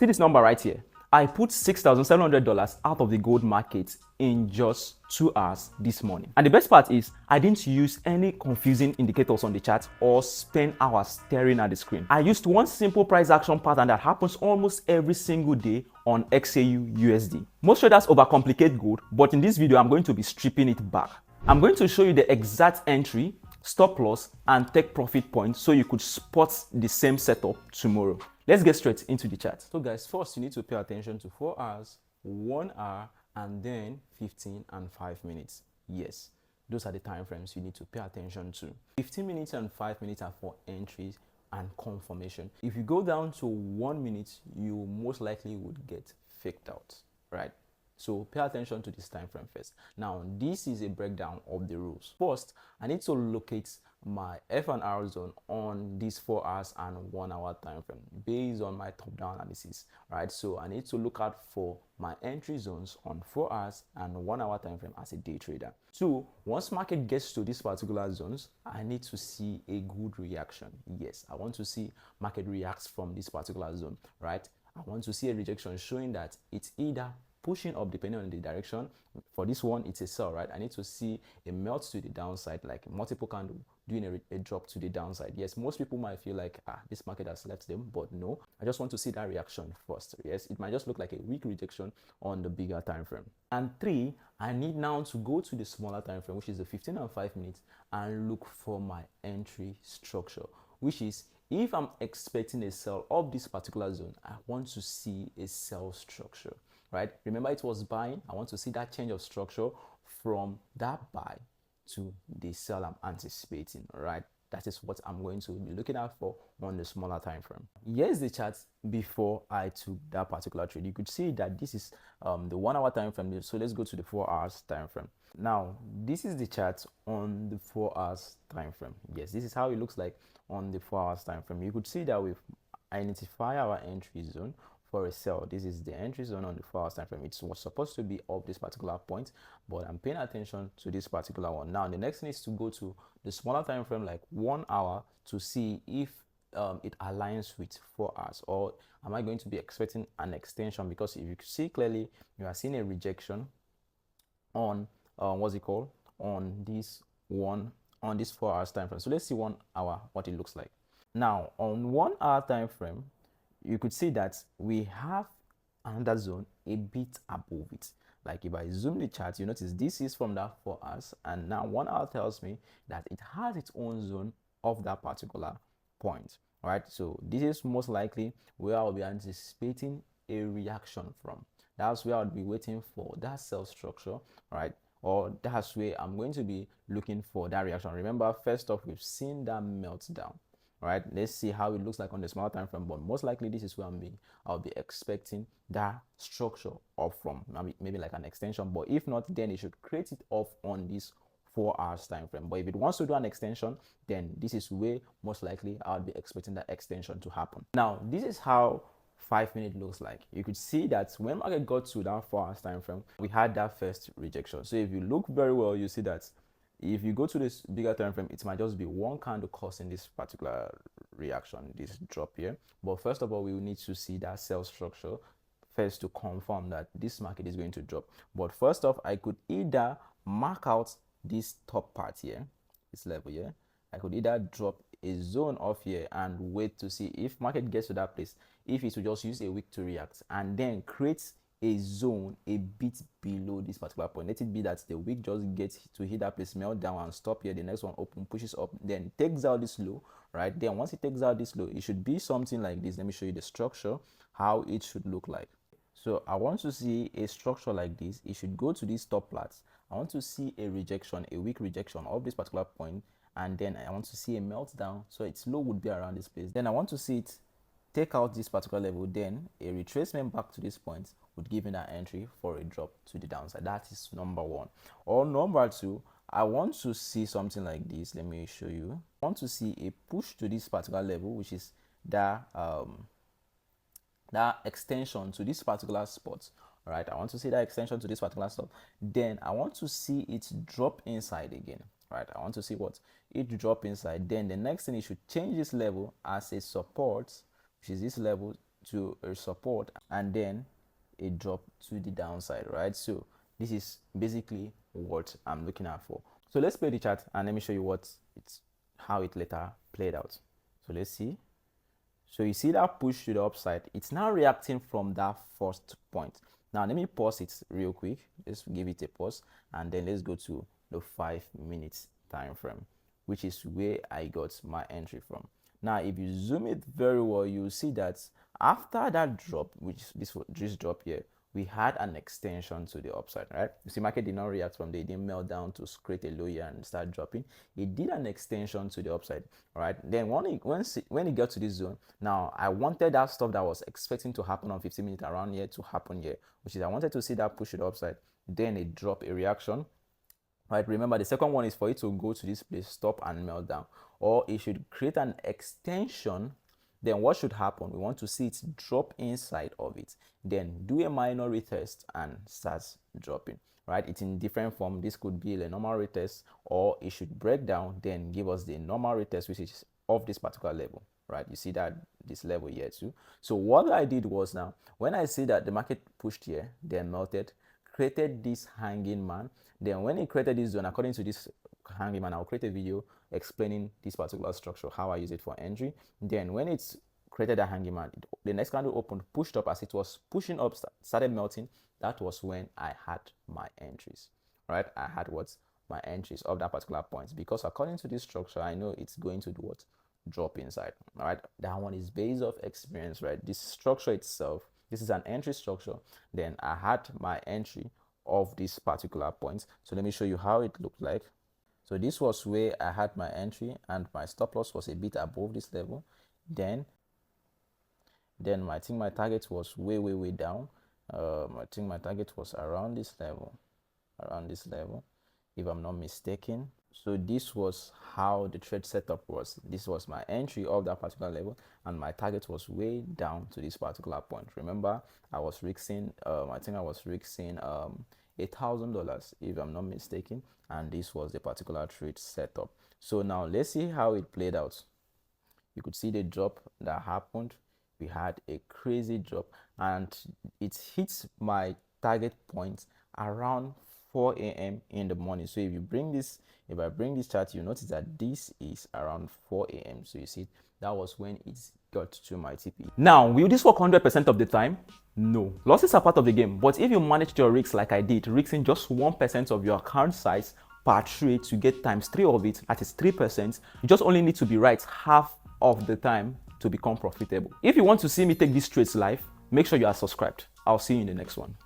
See this number right here. I put $6,700 out of the gold market in just 2 hours this morning. And the best part is I didn't use any confusing indicators on the chart or spend hours staring at the screen. I used one simple price action pattern that happens almost every single day on XAUUSD. Most traders overcomplicate gold, but in this video I'm going to be stripping it back. I'm going to show you the exact entry, stop loss, and take profit points so you could spot the same setup tomorrow. Let's get straight into the chart. So guys, first you need to pay attention to 4 hours, 1 hour, and then 15 and 5 minutes. Yes, those are the time frames you need to pay attention to. 15 minutes and 5 minutes are for entries and confirmation. If you go down to 1 minute, you most likely would get faked out, right? So pay attention to this time frame first. Now, this is a breakdown of the rules. First, I need to locate my F and R zone on these 4 hours and 1 hour time frame based on my top-down analysis, right? So I need to look out for my entry zones on 4 hours and 1 hour time frame as a day trader. Two, once market gets to these particular zones, I need to see a good reaction. Yes, I want to see market reacts from this particular zone, right? I want to see a rejection showing that it's either pushing up depending on the direction. For this one, it's a sell, right? I need to see a melt to the downside, like multiple candle doing a drop to the downside. Yes, most people might feel like this market has left them, but no, I just want to see that reaction first. Yes, it might just look like a weak rejection on the bigger time frame. And three, I need now to go to the smaller time frame, which is the 15 and 5 minutes, and look for my entry structure, which is if I'm expecting a sell of this particular zone, I want to see a sell structure, right? Remember, it was buying. I want to see that change of structure from that buy to the sell I'm anticipating, right? That is what I'm going to be looking out for on the smaller time frame. Here's the chart before I took that particular trade. You could see that this is the 1 hour time frame. So let's go to the 4 hours time frame. Now, this is the chart on the 4 hours time frame. Yes, this is how it looks like on the 4 hours time frame. You could see that we've identified our entry zone for a sell. This is the entry zone on the 4 hours time frame. It was supposed to be up this particular point, but I'm paying attention to this particular one. Now the next thing is to go to the smaller time frame, like 1 hour, to see if it aligns with 4 hours, or am I going to be expecting an extension? Because if you see clearly, you are seeing a rejection on what's it called, on this 4 hours time frame. So let's see 1 hour what it looks like. Now on 1 hour time frame, you could see that we have another zone a bit above it. Like if I zoom the chart, you notice this is from that 4 hours, and now 1 hour tells me that it has its own zone of that particular point. All right, so this is most likely where I'll be anticipating a reaction from. That's where I'll be waiting for that sell structure, right? Or that's where I'm going to be looking for that reaction. Remember, first off, we've seen that meltdown. Right, let's see how it looks like on the small time frame, but most likely this is where I'll be expecting that structure off from, maybe like an extension. But if not, then it should create it off on this 4 hours time frame. But if it wants to do an extension, then this is where most likely I'll be expecting that extension to happen. Now this is how 5 minute looks like. You could see that when market got to that 4 hours time frame, we had that first rejection. So if you look very well, you see that if you go to this bigger time frame, it might just be one candle causing this particular reaction, this drop here. But first of all, we will need to see that sell structure first to confirm that this market is going to drop. But first off, I could either mark out this top part here, this level here. I could either drop a zone off here and wait to see if market gets to that place, if it will just use a wick to react, and then create a zone a bit below this particular point. Let it be that the wick just gets to hit that place, melt down and stop here. The next one open, pushes up, then takes out this low, right? Then once it takes out this low, it should be something like this. Let me show you the structure, how it should look like. So I want to see a structure like this. It should go to these top plats. I want to see a rejection, a weak rejection of this particular point, and then I want to see a meltdown. So its low would be around this place. Then I want to see it take out this particular level, then a retracement back to this point would give me that entry for a drop to the downside. That is number one. Or number two, I want to see something like this. Let me show you. I want to see a push to this particular level, which is that extension to this particular spot. All right, I want to see that extension to this particular spot. Then I want to see it drop inside again. Right, I want to see what it drop inside. Then the next thing, it should change this level as a support, which is this level, to a support and then a drop to the downside, right? So this is basically what I'm looking at for. So let's play the chart and let me show you how it later played out. So let's see. So you see that push to the upside, it's now reacting from that first point. Now let me pause it real quick. Let's give it a pause and then let's go to the 5 minutes time frame, which is where I got my entry from. Now if you zoom it very well, you'll see that after that drop, which this drop here, we had an extension to the upside, right? You see, market did not react from there. It didn't melt down to create a low here and start dropping. It did an extension to the upside, right? Then when it got to this zone, now I wanted that stuff that I was expecting to happen on 15 minutes around here to happen here, which is I wanted to see that push to the upside, then a drop, a reaction. Right, remember the second one is for it to go to this place, stop and melt down, or it should create an extension. Then what should happen? We want to see it drop inside of it, then do a minor retest and starts dropping, right? It's in different form. This could be a normal retest, or it should break down, then give us the normal retest, which is of this particular level, right? You see that this level here too. So what I did was, now when I see that the market pushed here, then melted, created this hanging man, then when it created this zone, according to this hanging man, I'll create a video explaining this particular structure, how I use it for entry. Then when it's created a hanging man, the next candle opened, pushed up. As it was pushing up, started melting, that was when I had my entries, right? I had my entries of that particular point, because according to this structure, I know it's going to do what? Drop inside. All right, that one is based off experience, right? This structure itself, this is an entry structure. Then I had my entry of this particular point. So let me show you how it looked like. So this was where I had my entry and my stop loss was a bit above this level. Then I think my target was way down. I think my target was around this level, if I'm not mistaken. So this was how the trade setup was. This was my entry of that particular level, and my target was way down to this particular point. Remember, I was risking, I think I was risking $1,000 if I'm not mistaken, and this was the particular trade setup. So now let's see how it played out. You could see the drop that happened. We had a crazy drop, and it hits my target point around 4 a.m. in the morning. So if I bring this chart, you notice that this is around 4 a.m. So you see, that was when it got to my TP. Now, will this work 100% of the time? No. Losses are part of the game, but if you manage your risks like I did, risking just 1% of your account size per trade to get times 3 of it, that is 3%, you just only need to be right half of the time to become profitable. If you want to see me take these trades live, make sure you are subscribed. I'll see you in the next one.